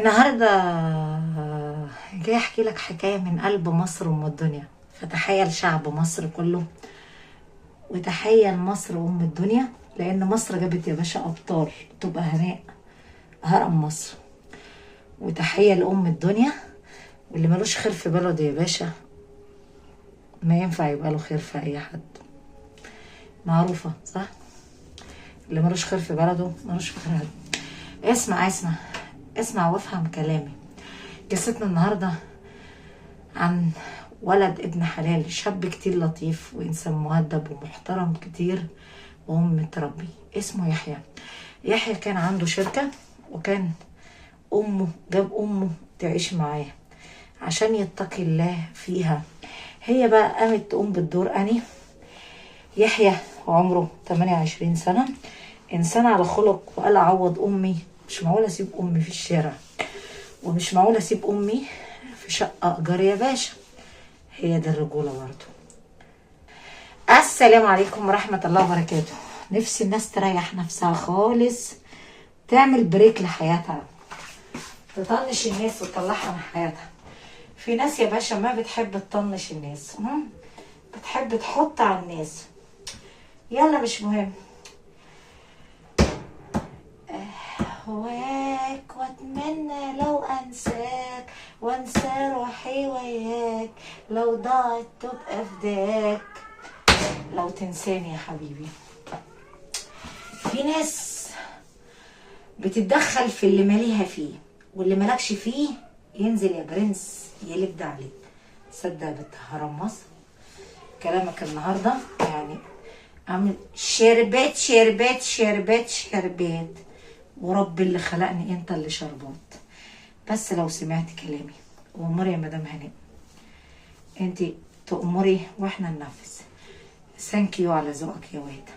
النهارده جاي احكي لك حكايه من قلب مصر ام الدنيا. فتحيه لشعب مصر كله، وتحيه لمصر ام الدنيا، لان مصر جابت يا باشا ابطال تبقى هناء هرم مصر. وتحيه لام الدنيا، واللي ملوش خير في بلده يا باشا ما ينفع يبقى له خير في اي حد. معروفه صح؟ اللي ملوش خير في بلده ملوش في خير حد. اسمع وافهم كلامي. قصتنا النهارده عن ولد ابن حلال، شاب كتير لطيف وإنسان مؤدب ومحترم كتير وهم متربي، اسمه يحيى. يحيى كان عنده شركة، وكان جاب أمه تعيش معاه عشان يتقي الله فيها. هي بقى قامت تقوم بالدور. يحيى عمره 28 سنة، إنسان على خلق، وقال أعوض أمي، مش معقول أسيب أمي في الشارع، ومش معقول أسيب أمي في شقة إيجار يا باشا. هي دي الرجولة برضه. السلام عليكم ورحمة الله وبركاته. نفسي الناس تريح نفسها خالص، تعمل بريك لحياتها، تطنش الناس وتطلعها من حياتها. في ناس يا باشا ما بتحب تطنش الناس، بتحب تحط على الناس. يلا مش مهم. هواك واتمنى لو انساك، وانسى روحي وياك، لو ضاعت تبقى فداك، لو تنساني يا حبيبي. في ناس بتتدخل في اللي ماليها فيه، واللي مالكش فيه ينزل يا برنس يلد عليك. صدق بنت هرم مصر كلامك النهارده يعني عامل شربات شربات شربات شربات، ورب اللي خلقني انت اللي شربات. بس لو سمعت كلامي وامري يا مدام هناء، انت تأمري واحنا ننفذ. ثانك يو على ذوقك يا واد.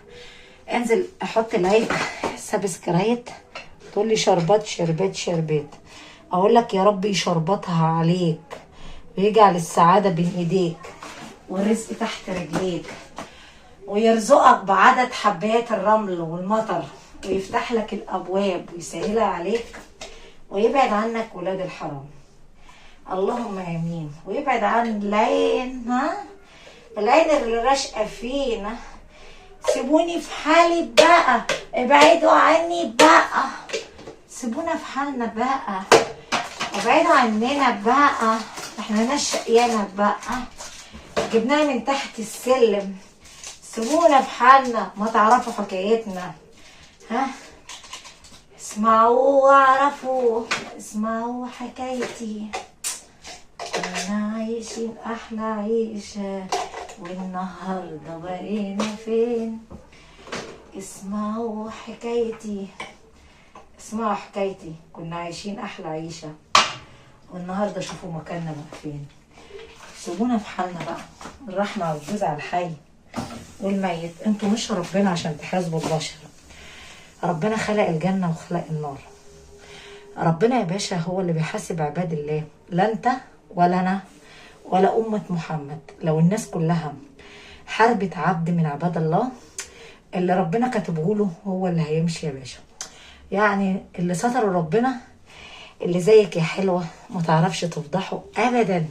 انزل احط لايك سبسكرايب، تقول لي شربات شربات شربات، اقول لك يا رب يشربطها عليك، ويجعل السعاده بين ايديك والرزق تحت رجليك، ويرزقك بعدد حبات الرمل والمطر، ويفتح لك الابواب ويسهلها عليك، ويبعد عنك ولاد الحرام. اللهم امين. ويبعد عن العين، العين اللي راشقه فينا. سيبوني في حالي بقى، ابعدوا عني بقى، سيبونا في حالنا بقى، ابعدوا عننا بقى، احنا ناس شقيانه بقى، جبناها من تحت السلم. سيبونا في حالنا، ما تعرفوا حكايتنا. اسمعوا واعرفوا، اسمعوا حكايتي، كنا عايشين احلى عيشه، والنهارده بقينا فين. اسمعوا حكايتي، اسمعوا حكايتي، كنا عايشين احلى عيشه، والنهارده شوفوا مكاننا بقى فين. سيبونا في حالنا بقى. الرحمه والجوز على الحي والميت. انتوا مش ربنا عشان تحاسبوا البشر. ربنا خلق الجنه وخلق النار. ربنا يا باشا هو اللي بيحاسب عباد الله، لا انت ولا انا ولا أمة محمد. لو الناس كلها حاربت عبد من عباد الله، اللي ربنا كاتبه له هو اللي هيمشي يا باشا. يعني اللي ستر ربنا، اللي زيك يا حلوة ما تعرفش تفضحه أبدا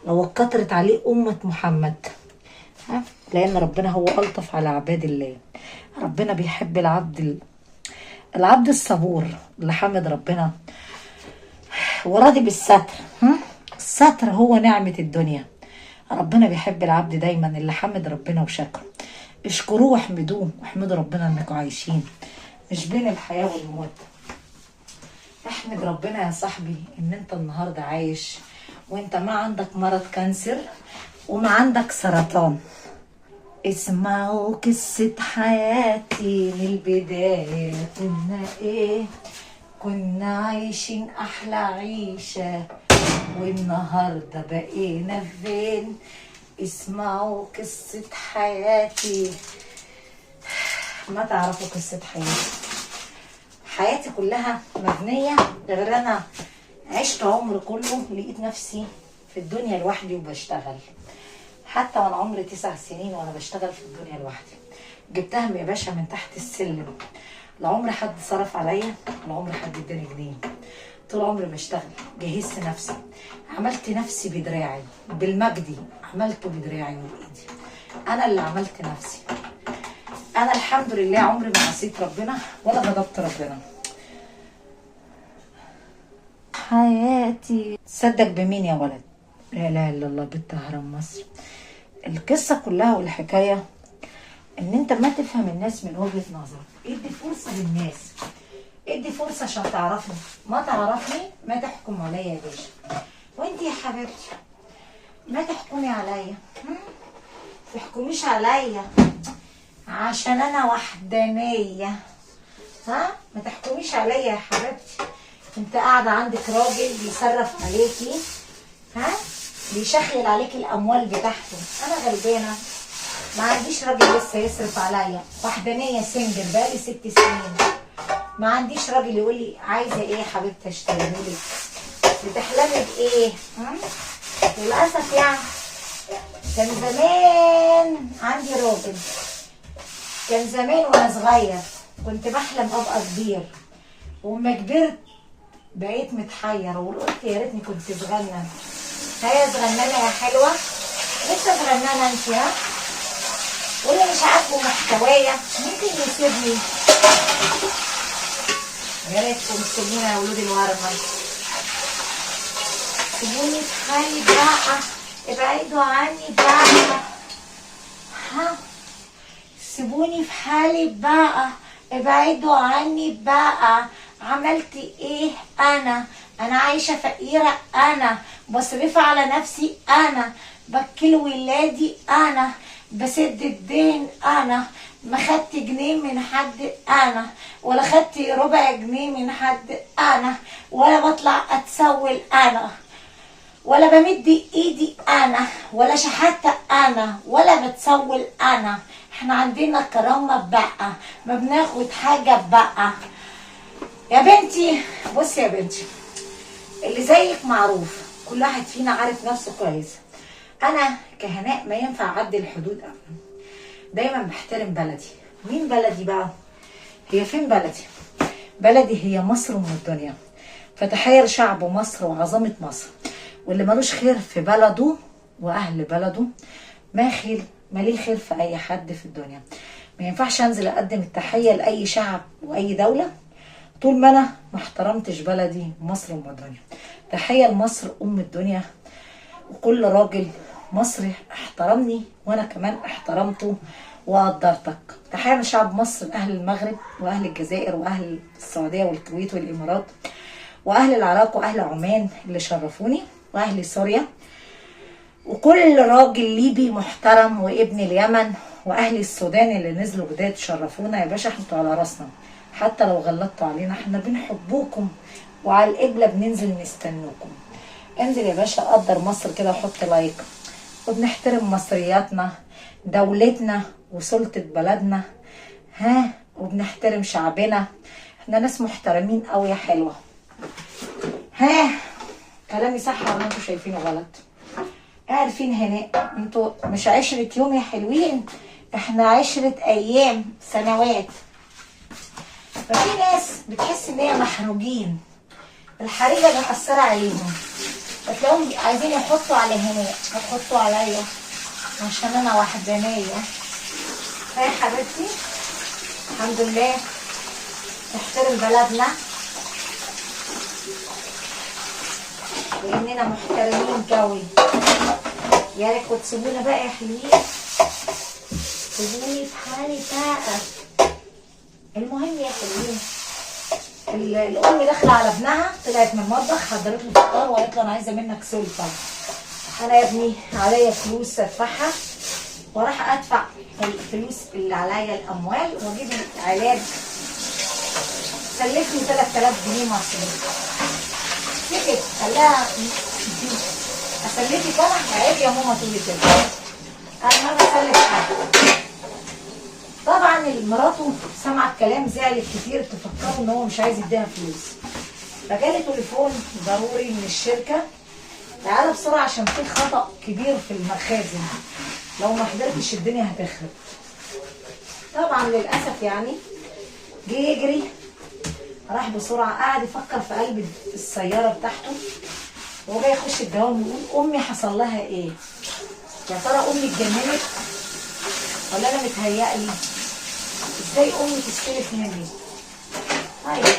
لو اتكترت عليه أمة محمد. لأن ربنا هو ألطف على عباد الله. ربنا بيحب العبد الصبور اللي حمد ربنا وراضي بالستر. الستر هو نعمة الدنيا. ربنا بيحب العبد دايما اللي حمد ربنا وشكره. اشكروه واحمدوه، واحمدوا ربنا انكم عايشين، مش بين الحياة والموت. احمد ربنا يا صاحبي ان انت النهاردة عايش، وانت ما عندك مرض كانسر وما عندك سرطان. اسمعوا قصة حياتي من البداية. كنا عايشين احلى عيشة، والنهارده بقينا فين. اسمعوا قصة حياتي. ما تعرفوا قصة حياتي كلها مبنية، غير انا عشت عمر كله لقيت نفسي في الدنيا لوحدي وبشتغل. حتى وانا عمري 9 سنين وانا بشتغل في الدنيا لوحدي. جبتها يا باشا من تحت السلم. لا عمر حد صرف عليا، ولا عمر حد اداني جنيه. طول عمري بشتغل، جهزت نفسي، عملت نفسي بدراعي، بالمجدي عملته بدراعي وبايدي. انا اللي عملت نفسي. انا الحمد لله عمري ما عصيت ربنا ولا غضبت ربنا. حياتي تصدق بمين يا ولد؟ لا اله الا الله، بنت هرم مصر. القصه كلها والحكايه ان انت ما تفهم الناس من وجهه نظرك. ادي فرصه للناس، ادي فرصه عشان تعرفني. ما تعرفني ما تحكم عليا يا باشا. وانت يا حبيبتي ما تحكمي عليا، تحكميش عليا عشان انا وحدانيه. ها، ما تحكميش عليا يا حبيبتي. انت قاعده عندك راجل بيصرف عليكي، ها، بيشخلل عليكي الاموال بتاعته. انا غلبانه ما عنديش راجل لسه يصرف عليا، وحدانيه سنجل بقالي 6 سنين. ما عنديش راجل يقول لي عايزه ايه يا حبيبتي اشتريهولك، بتحلمي بايه؟ للاسف يعني كان زمان عندي راجل، كان زمان وانا صغير كنت بحلم ابقى كبير، وأما كبرت بقيت متحير وقلت يا ريتني كنت صغنن. هي صغننه يا حلوه، لسه صغننه انت. ها، واللي مش عاجبه محتوايا ممكن يسيبني. يا ريتكم تسيبوني يا ولود الورمه، سيبوني في حالي بقى، ابعدوا عني بقى. ها، سيبوني في حالي بقى، ابعدوا عني بقى. عملت ايه انا عايشه فقيره، انا بصرف على نفسي، انا بكل ولادي، انا بسد الدين، انا ما خدت جنيه من حد، انا ولا خدت ربع جنيه من حد، انا ولا بطلع اتسول، انا ولا بمد ايدي، انا ولا شحاتة، انا ولا بتسول، انا. احنا عندنا كرامة بقى، ما بناخد حاجة بقى. يا بنتي بصي يا بنتي، اللي زيك معروف، كل واحد فينا عارف نفسه كويس. انا كهناء ما ينفع اعدي الحدود ابدا، دايما بحترم بلدي. مين بلدي بقى؟ هي فين بلدي؟ بلدي هي مصر ام الدنيا. فتخيل شعب مصر وعظمة مصر، واللي ملوش خير في بلده واهل بلده ما ليه خير في اي حد في الدنيا. ما ينفعش انزل اقدم التحية لاي شعب واي دولة طول ما انا ما احترمتش بلدي مصر ام الدنيا. تحية لمصر ام الدنيا، وكل راجل مصري احترمني وانا كمان احترمته وقدرتك. تحية لشعب مصر، اهل المغرب واهل الجزائر واهل السعودية والكويت والامارات واهل العراق واهل عمان اللي شرفوني، واهل سوريا، وكل راجل ليبي محترم، وابن اليمن، واهل السودان اللي نزلوا جداد شرفونا. يا باشا انتوا على راسنا، حتى لو غلطتوا علينا احنا بنحبوكم، وعلى القبله بننزل نستنوكم. انزل يا باشا قدر مصر كده وحط لايك. وبنحترم مصرياتنا، دولتنا وسلطه بلدنا، ها، وبنحترم شعبنا. احنا ناس محترمين قوي يا حلوه. ها، كلامي صح ولا انتوا شايفينه غلط؟ عارفين هناء، انتوا مش 10 يوم يا حلوين، احنا 10 ايام، سنوات. ففي ناس بتحس ان هي محروجين، الحريقه مأثره عليهم، فتلاقيهم عايزين يحطوا على هناء، يحطوا عليا عشان انا وحدانيه. يا حبيبتي الحمد لله نحترم بلدنا لاننا محترمين قوي. يا ريت تسيبونا بقى يا حلوين، سيبوني في حالي بقى. المهم يا حلوين، الام داخله على ابنها، طلعت من المطبخ حضرت له فطار وقالت له انا عايزه منك سلطه. انا يا ابني عليا فلوس ادفعها، وراح ادفع الفلوس اللي عليا الاموال واجيب العلاج. سلفني 3000 جنيه مصري. سكت، خلاها اسلفك انا؟ عيب يا ماما تقولي كده، انا ما بسلف حد. طبعا مراته سمعت كلام زعلت كتير، تفكروا ان هو مش عايز يديها فلوس. فجالي تليفون ضروري من الشركه، تعالى بسرعه عشان في خطأ كبير في المخازن، لو ما حضرتش الدنيا هتخرب. طبعا للاسف يعني جه يجري راح بسرعه قعد يفكر في قلب السياره بتاعته وهو جاي يخش الدوام ويقول امي حصل لها ايه؟ يا ترى امي اتجننت ولا انا متهيألي؟ ازاي امي تستلف مني؟ طيب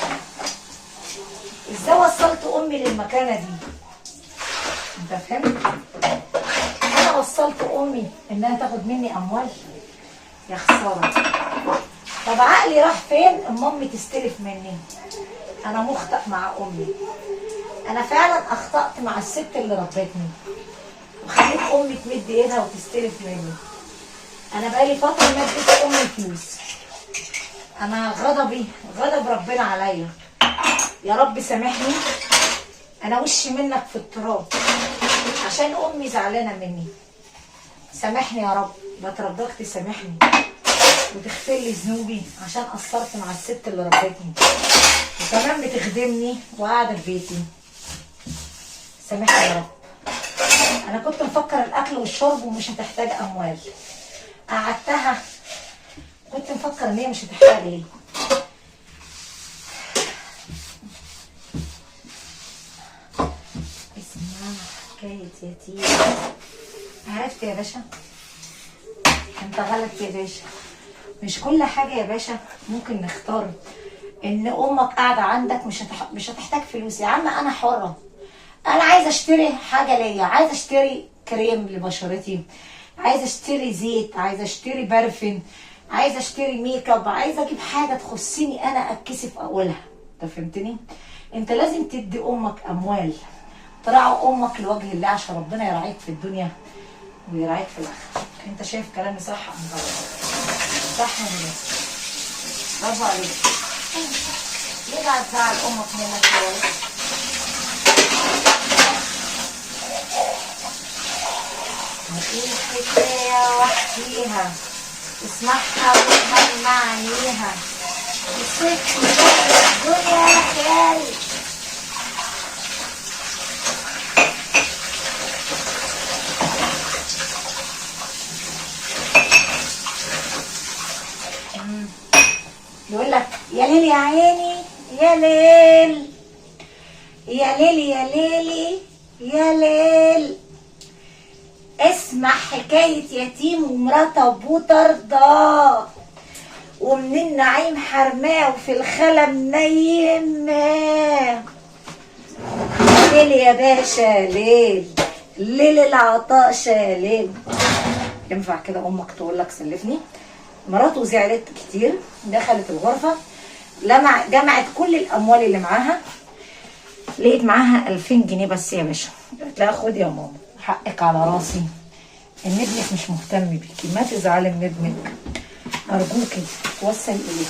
ازاي وصلت امي للمكانه دي؟ انت فهمت؟ انا وصلت امي انها تاخد مني اموال؟ يا خساره. طب عقلي راح فين اما امي تستلف مني؟ انا مخطئ مع امي. انا فعلا اخطأت مع الست اللي ربتني وخليت امي تمد ايدها وتستلف مني. انا بقالي فتره ما اديت امي فلوس. انا غضب ربنا عليا. يا رب سامحني، انا وشي منك في التراب عشان امي زعلانه مني. سامحني يا رب، لا ترضاك تسامحني وتغفر لي ذنوبي عشان قصرت مع الست اللي ربتني وكمان بتخدمني وقاعده في بيتي. سامحني يا رب. انا كنت مفكر الاكل والشرب ومش هتحتاج اموال. قعدتها كنت مفكر ان هي مش هتحتاج لي. اسمها حكايه يتيم. عرفت يا باشا؟ انت غلط يا باشا. مش كل حاجه يا باشا ممكن نختار ان امك قاعده عندك مش هتحتاج فلوس. يا عم انا حره. انا عايزه اشتري حاجه ليا، عايزه اشتري كريم لبشرتي، عايزه اشتري زيت، عايزه اشتري برفن، عايزه اشتري ميك اب، عايزه اجيب حاجه تخصني انا اتكسف اقولها. انت فهمتني؟ انت لازم تدي امك اموال تراعي امك لوجه الله عشان ربنا يراعيك في الدنيا ويراعيك في الاخره. انت شايف كلامي صح ام غلط؟ صح ولا لا؟ برافو عليك. ليه بقى تزعل امك منك خالص؟ مفيش حكايه واحكيها اسمعها وافهم معانيها. الست الدنيا خيالي. يقول لك يا ليل يا عيني يا ليل يا ليل يا ليلي يا ليل. اسمع حكاية يتيم ومرات ابوه طرداه ومن النعيم حرماه وفي الخلا منيماه. ليل يا باشا ليل ليل العطاء شاليل. ينفع كده امك تقول لك سلفني؟ مراته زعلت كتير، دخلت الغرفه جمعت كل الاموال اللي معاها، لقيت معاها 2000 جنيه بس يا باشا. قالت لها خد يا ماما حقك على راسي، ان ابنك مش مهتم بيكي، ما تزعلي من ابنك ارجوكي توصل اليه،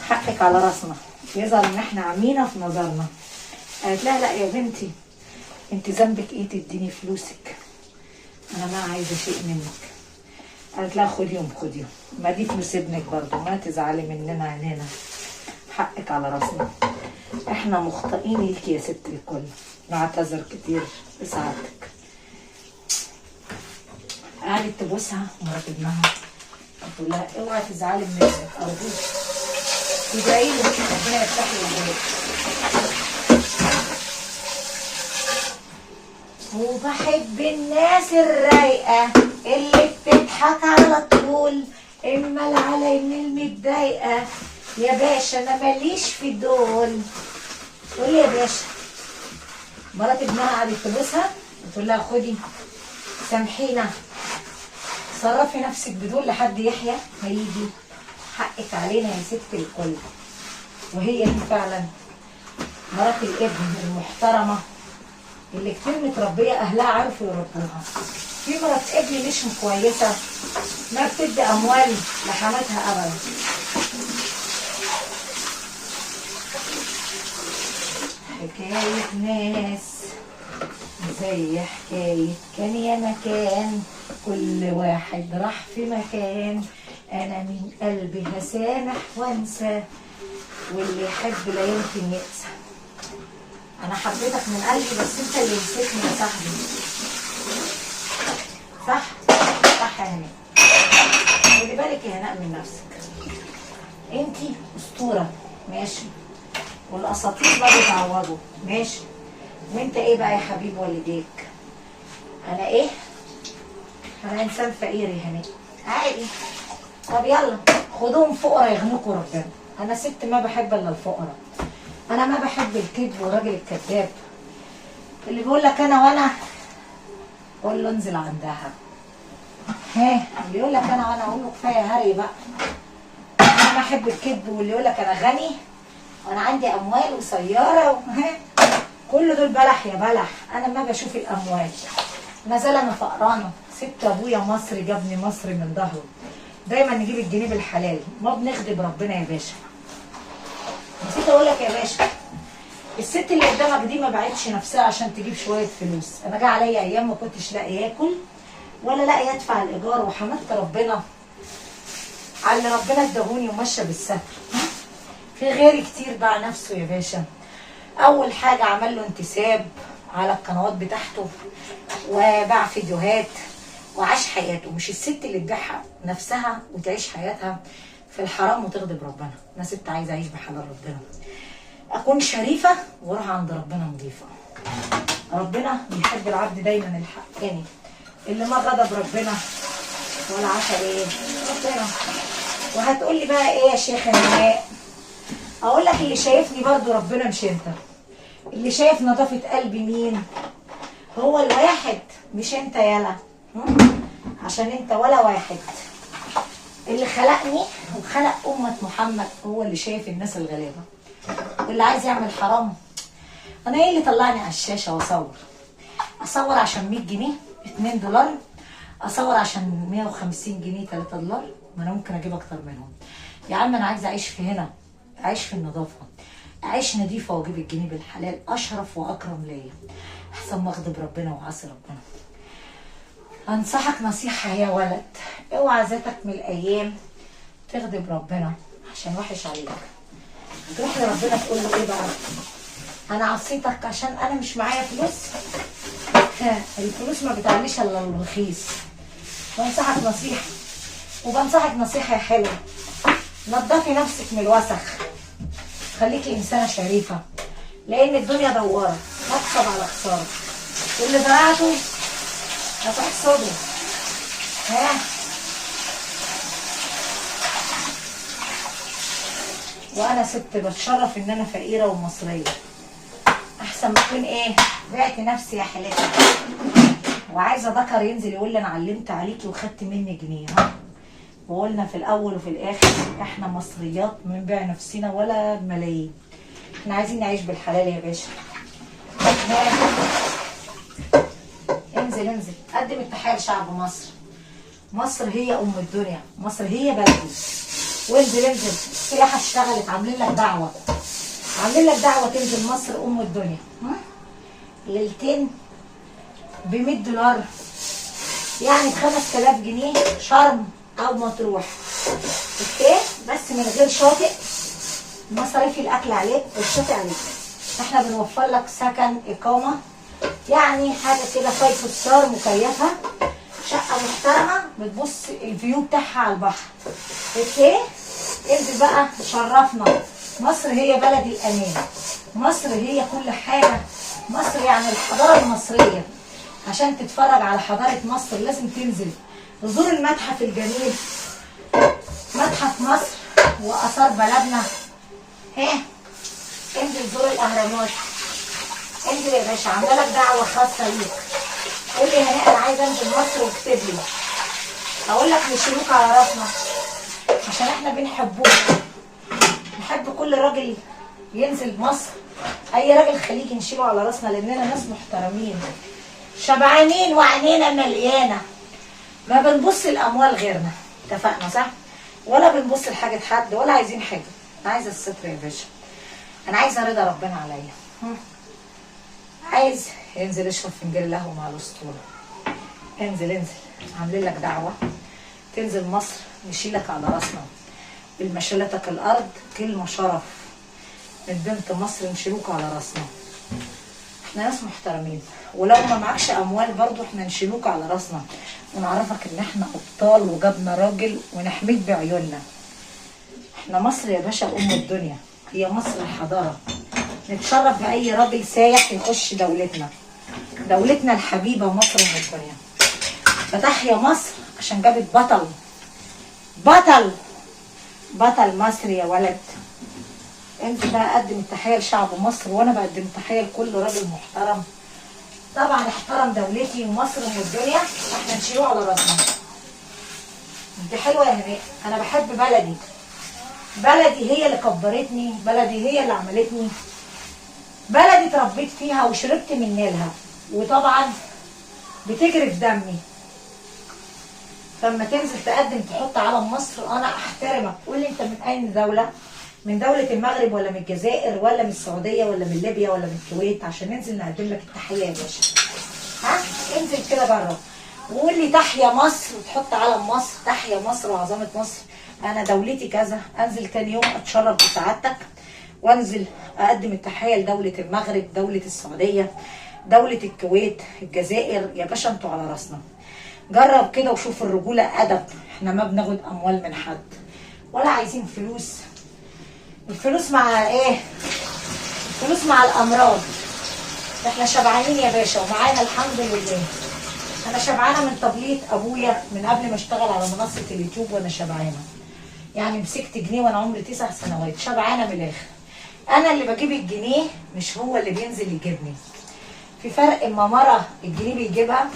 حقك على راسنا، يظهر ان احنا عمينا في نظرنا. قالت لها لا يا بنتي انت ذنبك ايه تديني فلوسك، انا ما عايزه شيء منك. قالت لها خديهم ما دي فلوس ابنك برضه، ما تزعلي مننا عينينا، حقك على راسنا، احنا مخطئين ليكي يا ست الكل، نعتذر كتير بسعادتك. قعدت تبوسها مرات ابنها تقول لها اوعي تزعلي من ابنك ارجوك، تدعي له ربنا يفتح له الباب. وبحب الناس الرايقه اللي بتضحك على طول، اما العليم المتضايقه يا باشا انا ماليش في دول. تقول لي يا باشا مرات ابنها قعدت تبوسها وتقول لها خدي سامحينا، صرفي نفسك بدول لحد يحيى هيجي، حقك علينا يا ست الكل. وهي دي فعلا مرات الابن المحترمه اللي كتير متربيه اهلها عرفوا يربوها. في مرات ابن مش كويسه ما بتدي اموال لحماتها ابدا. حكايه ناس زي حكايه كان يا مكان، كل واحد راح في مكان، انا من قلبي هسامح وانسى، واللي يحب لا يمكن يقسى. انا حبيتك من قلبي بس انت اللي نسيتني يا صاحبي. صح صح يا هناء، خدي بالك يا هناء من نفسك، انتي اسطوره ماشي، والاساطير ما بيتعوضوا. ماشي. وانت ايه بقى يا حبيب والديك؟ انا ايه؟ انا انسان فقير يا هني عادي. طب يلا خدوهم فقراء يغنوكوا ربنا. انا ست ما بحب الا الفقراء. انا ما بحب الكذب والراجل الكذاب اللي بيقول لك وانا قول له انزل عندها. ها اللي يقول لك وانا اقول له كفايه هري بقى. انا ما احب الكذب واللي يقول لك انا غني وانا عندي اموال وسياره كل دول بلح يا بلح. انا ما بشوف الاموال. ما زال انا فقرانه. ست ابويا مصري جابني مصري من ظهره. دايما نجيب الجنيه بالحلال. ما بنخدم ربنا يا باشا. نسيت اقول لك يا باشا، الست اللي قدامك دي ما باعتش نفسها عشان تجيب شويه فلوس. انا جه عليا ايام ما كنتش لاقي اكل ولا لاقي ادفع الايجار، وحمدت ربنا على اللي ربنا اداهوني وماشيه بالستر. في غيري كتير باع نفسه يا باشا. اول حاجه عمل له انتساب على القنوات بتاعته وباع فيديوهات وعاش حياته. مش الست اللي تبيع نفسها وتعيش حياتها في الحرام وتغضب ربنا. انا ست عايزه اعيش بحلال ربنا، اكون شريفه واروح عند ربنا نظيفه. ربنا بيحب العبد دايما الحقاني اللي ما غضب ربنا ولا عاش ايه ربنا. وهتقولي بقى ايه يا شيخ النهاء؟ اقول لك اللي شايفني برضو ربنا مش انت. اللي شايف نظافه قلبي مين؟ هو الواحد مش انت يالا. عشان انت ولا واحد. اللي خلقني وخلق امه محمد هو اللي شايف الناس الغلابه. واللي عايز يعمل حرام، انا ايه اللي طلعني على الشاشه واصور؟ اصور عشان 100 جنيه 2 دولار؟ اصور عشان 150 جنيه 3 دولار؟ ما انا ممكن اجيب اكتر منهم. يا عم انا عايزه اعيش في هنا، اعيش في النظافه، اعيش نظيفه واجيب الجنيه بالحلال. اشرف واكرم ليا احسن ما اغضب ربنا وعصي ربنا. انصحك نصيحه يا ولد، اوعى ذاتك من الايام تغضب ربنا عشان وحش عليك. تروح لربنا تقول له ايه بقى؟ انا عصيتك عشان انا مش معايا فلوس. الفلوس ما بتعليش الا الرخيص. بنصحك نصيحه، وبنصحك نصيحه يا حلوه، نضفي نفسك من الوسخ، خليكي انسانه شريفه، لان الدنيا دواره. مكسب على خساره، واللي زرعته هتحصده. ها وانا ست بتشرف ان انا فقيره ومصريه. احسن ما اكون ايه بعت نفسي يا حلاتي وعايزه ذكر ينزل يقول لي انا علمت عليكي وخدت مني جنيه. ها وقلنا في الاول وفي الاخر احنا مصريات ما بنبيع نفسنا ولا بملايين. احنا عايزين نعيش بالحلال يا باشا. انزل انزل قدم التحيه لشعب مصر. مصر هي ام الدنيا، مصر هي بلدي. وانزل انزل، السياحه اشتغلت، عاملين لك دعوه، عاملين لك دعوه تنزل مصر ام الدنيا. ليلتين ب 100 دولار يعني ب 5000 جنيه شرم او مطروح. اوكي بس من غير شاطئ، مصاريف الاكل عليك والشاطئ عليك. احنا بنوفر لك سكن اقامه، يعني حاجه كده 5 ستار مكيفه، شقه محترمه بتبص الفيو بتاعها على البحر. اوكي انزل بقى شرفنا. مصر هي بلد الامان، مصر هي كل حاجه. مصر يعني الحضاره المصريه. عشان تتفرج على حضاره مصر لازم تنزل زور المتحف الجميل، متحف مصر واثار بلدنا. انزل زور الاهرامات. انزل يا باشا، عامله لك دعوه خاصه ليك. قول لي هناء انا عايزه انزل مصر واكتب لي، اقول لك نشيلوك على راسنا عشان احنا بنحبوك. نحب كل راجل ينزل مصر، اي راجل خليجي نشيله على راسنا لاننا ناس محترمين شبعانين وعينينا مليانه. ما بنبص الاموال غيرنا، اتفقنا صح؟ ولا بنبص لحاجه حد ولا عايزين حاجه. انا عايزه الستر يا باشا، انا عايزه رضا ربنا عليا. عايز انزل اشرب فنجان قهوه مع الاسطوره. انزل انزل، عاملين لك دعوه تنزل مصر نشيلك على راسنا. بالمشالتك الارض كلمه شرف من بنت مصر، نشيلوك على راسنا. احنا ناس محترمين، ولو ما معكش اموال برضو احنا نشيلوك على راسنا ونعرفك ان احنا ابطال وجبنا راجل ونحميك بعيوننا. احنا مصر يا باشا ام الدنيا، هي مصر الحضاره. نتشرف باي راجل سايح يخش دولتنا الحبيبه مصر من الدنيا. فتحيا مصر عشان جابت بطل مصري يا ولد. انت بقى قدم التحيه لشعب مصر، وانا بقدم التحيه لكل راجل محترم. طبعا احترم دولتي ومصر من الدنيا، احنا نشيله على راسنا. انت حلوه يا هناء، انا بحب بلدي هي اللي كبرتني، بلدي هي اللي عملتني، بلدي اتربيت فيها وشربت من نيلها، وطبعا بتجري في دمي. لما تنزل تقدم تحط علم مصر انا احترمك. قول لي انت من اي دوله؟ من دولة المغرب ولا من الجزائر ولا من السعودية ولا من ليبيا ولا من الكويت، عشان ننزل نقدم لك التحية يا باشا. ها؟ انزل كده جرب وقول لي تحيا مصر وتحط علم مصر، تحيا مصر وعظمة مصر. انا دولتي كذا. انزل تاني يوم اتشرف بسعادتك وانزل اقدم التحية لدولة المغرب، دولة السعودية، دولة الكويت، الجزائر. يا باشا انتوا على راسنا. جرب كده وشوف الرجولة ادب. احنا ما بناخد اموال من حد ولا عايزين فلوس. الفلوس مع ايه؟ الفلوس مع الامراض. احنا شبعانين يا باشا ومعانا الحمد لله. انا شبعانه من طبلية ابويا من قبل ما اشتغل على منصه اليوتيوب وانا شبعانه. يعني مسكت جنيه وانا عمري 9 سنوات، شبعانه من الاخر. انا اللي بجيب الجنيه مش هو اللي بينزل يجيبني. في فرق اما مره الجنيه بيجيبها،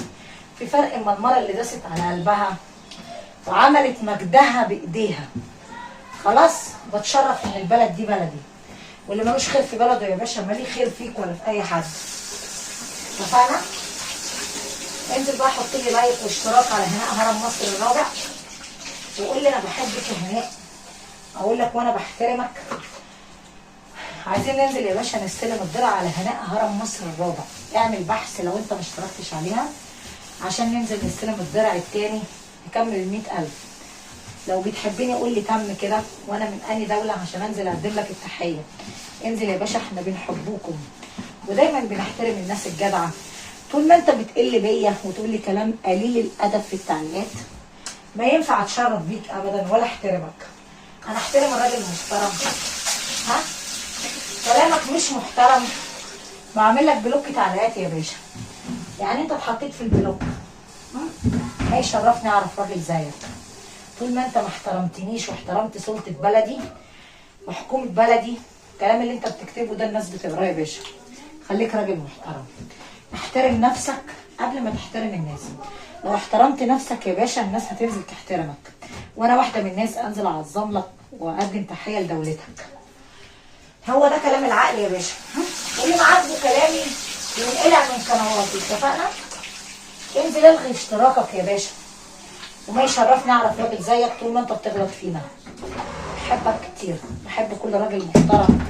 في فرق اما المره اللي داست على قلبها وعملت مجدها بايديها. خلاص بتشرف ان البلد دي بلدي، واللي ملوش خير في بلده يا باشا ماليه خير فيك ولا في اي حد. اتفقنا؟ انزل بقى حط لي لايك واشتراك على هناء هرم مصر الرابع، وقول لي انا بحبك يا هناء، اقول لك وانا بحترمك. عايزين ننزل يا باشا نستلم الدرع على هناء هرم مصر الرابع. اعمل بحث لو انت ما اشتركتش عليها عشان ننزل نستلم الدرع التاني نكمل ال100,000. لو بتحبيني قول لي تم كده وانا من اني دوله عشان انزل اقدم لك التحيه. انزل يا باشا، احنا بنحبكم ودايما بنحترم الناس الجدعه. طول ما انت بتقل بيا وتقول لي كلام قليل الادب في التعليقات ما ينفع اتشرف بيك ابدا ولا احترمك. انا احترم الراجل المحترم. ها؟ كلامك مش محترم بعمل لك بلوك تعليقات يا باشا. يعني انت اتحطيت في البلوك. ما يشرفني اعرف راجل زيك. طول ما انت ما احترمتنيش واحترمت سلطة بلدي وحكومة بلدي، الكلام اللي انت بتكتبه ده الناس بتقراه يا باشا. خليك راجل محترم. احترم نفسك قبل ما تحترم الناس. لو احترمت نفسك يا باشا الناس هتنزل تحترمك. وانا واحدة من الناس انزل اعظم لك واقدم تحية لدولتك. هو ده كلام العقل يا باشا. واللي معاجبه كلامي ينقلع من قنواتي. اتفقنا؟ انزل الغي اشتراكك يا باشا. وما يشرفني اعرف راجل زيك طول ما انت بتغلط فينا. بحبك كتير، بحب كل راجل محترم.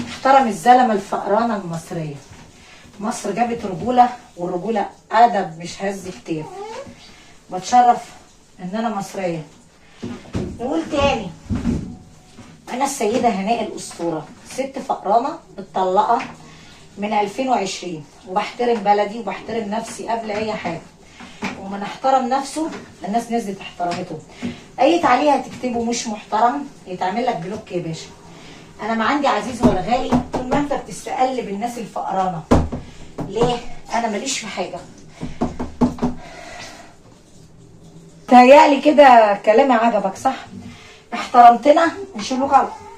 احترم الزلمه الفقرانه المصريه. مصر جابت رجوله، والرجوله ادب مش هز كتير. بتشرف ان انا مصريه. نقول تاني، انا السيده هناء الاسطوره، ست فقرانه متطلقه من 2020، وبحترم بلدي وبحترم نفسي قبل اي حاجه. ومن احترم نفسه الناس نزلت احترمته. اي تعليق هتكتبه مش محترم يتعمل لك بلوك يا باشا. انا ما عندي عزيز ولا غالي طول ما انت بتستقل الناس الفقرانه. ليه؟ انا ماليش في حاجه. تهيألي كده كلامي عجبك صح؟ احترمتنا نشيلوك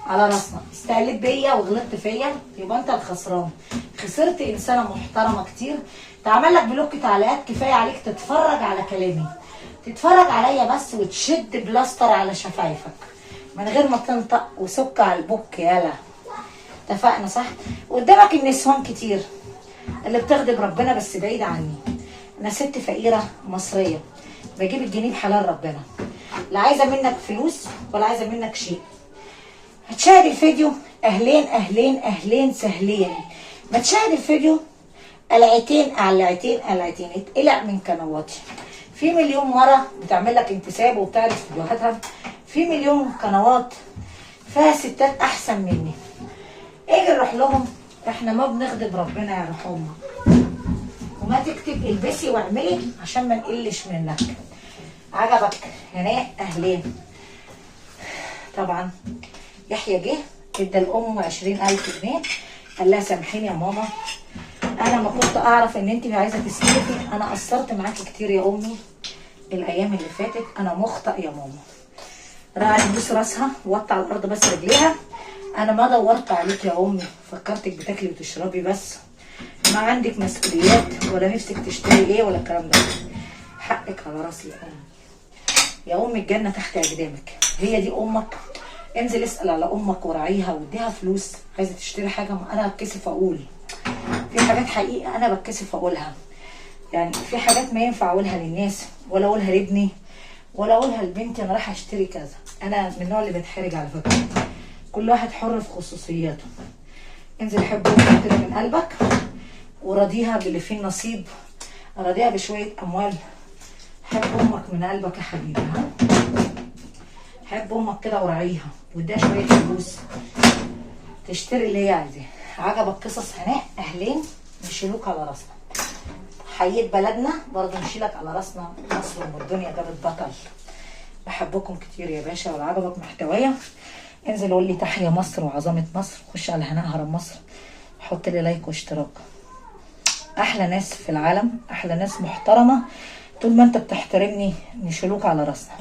على راسنا. استقلت بيا وغلطت فيا يبقى انت الخسران. خسرت انسانه محترمه كتير. تعمل لك بلوك تعليقات. كفايه عليك تتفرج على كلامي، تتفرج عليا بس وتشد بلاستر على شفايفك من غير ما تنطق وسك على البوك. يالا اتفقنا صح؟ قدامك النسوان كتير اللي بتغضب ربنا بس بعيد عني. انا ست فقيره مصريه بجيب الجنيه بحلال ربنا. لا عايزه منك فلوس ولا عايزه منك شيء. هتشاهد الفيديو اهلين اهلين اهلين سهلين. ما تشاهد الفيديو قلعتين قلعتين قلعتين اتقلع من قنواتي. في مليون مره بتعمل لك انتساب وبتعرض فيديوهاتها. في مليون قنوات فيها ستات احسن مني. اجي نروح لهم. احنا ما بنغضب ربنا يا رحومه. وما تكتب البسي واعملي عشان ما نقلش منك. عجبك هناء اهلين. طبعا يحيى جه ادى الام 20,000 جنيه قال لها سامحيني يا ماما، انا ما كنت اعرف ان انت عايزه تستلفي، انا قصرت معاكي كتير يا امي الايام اللي فاتت، انا مخطئ يا ماما. راح تبوس راسها ووطي على الارض بس رجليها. انا ما دورت عليك يا امي، فكرتك بتاكلي وتشربي بس، ما عندك مسؤوليات ولا نفسك تشتري ايه ولا الكلام ده. حقك على راسي يا امي، يا امي الجنه تحت اقدامك، هي دي امك. انزل اسال على امك وراعيها واديها فلوس. عايزه تشتري حاجه انا بتكسف اقول، في حاجات حقيقه انا بتكسف اقولها، يعني في حاجات ما ينفع اقولها للناس ولا اقولها لابني ولا اقولها لبنتي انا رايحه اشتري كذا. انا من النوع اللي بتحرج على فكره، كل واحد حر في خصوصياته. انزل حب امك كده من قلبك وراضيها باللي فيه النصيب، راضيها بشويه اموال. حب امك من قلبك يا حبيبي، ها؟ حب امك كده وراعيها واديها شويه فلوس تشتري اللي هي عايزاه. عجبك قصص هناء؟ اهلين نشيلوك على راسنا. حييت بلدنا برضه نشيلك على راسنا. مصر ام الدنيا جابت بطل. بحبكم كتير يا باشا، ولو عجبك محتوايا انزل قول لي تحيا مصر وعظمه مصر. خش على هناء هرم مصر، حط لي لايك واشتراك. احلى ناس في العالم، احلى ناس محترمه. طول ما انت بتحترمني نشيلوك على راسنا.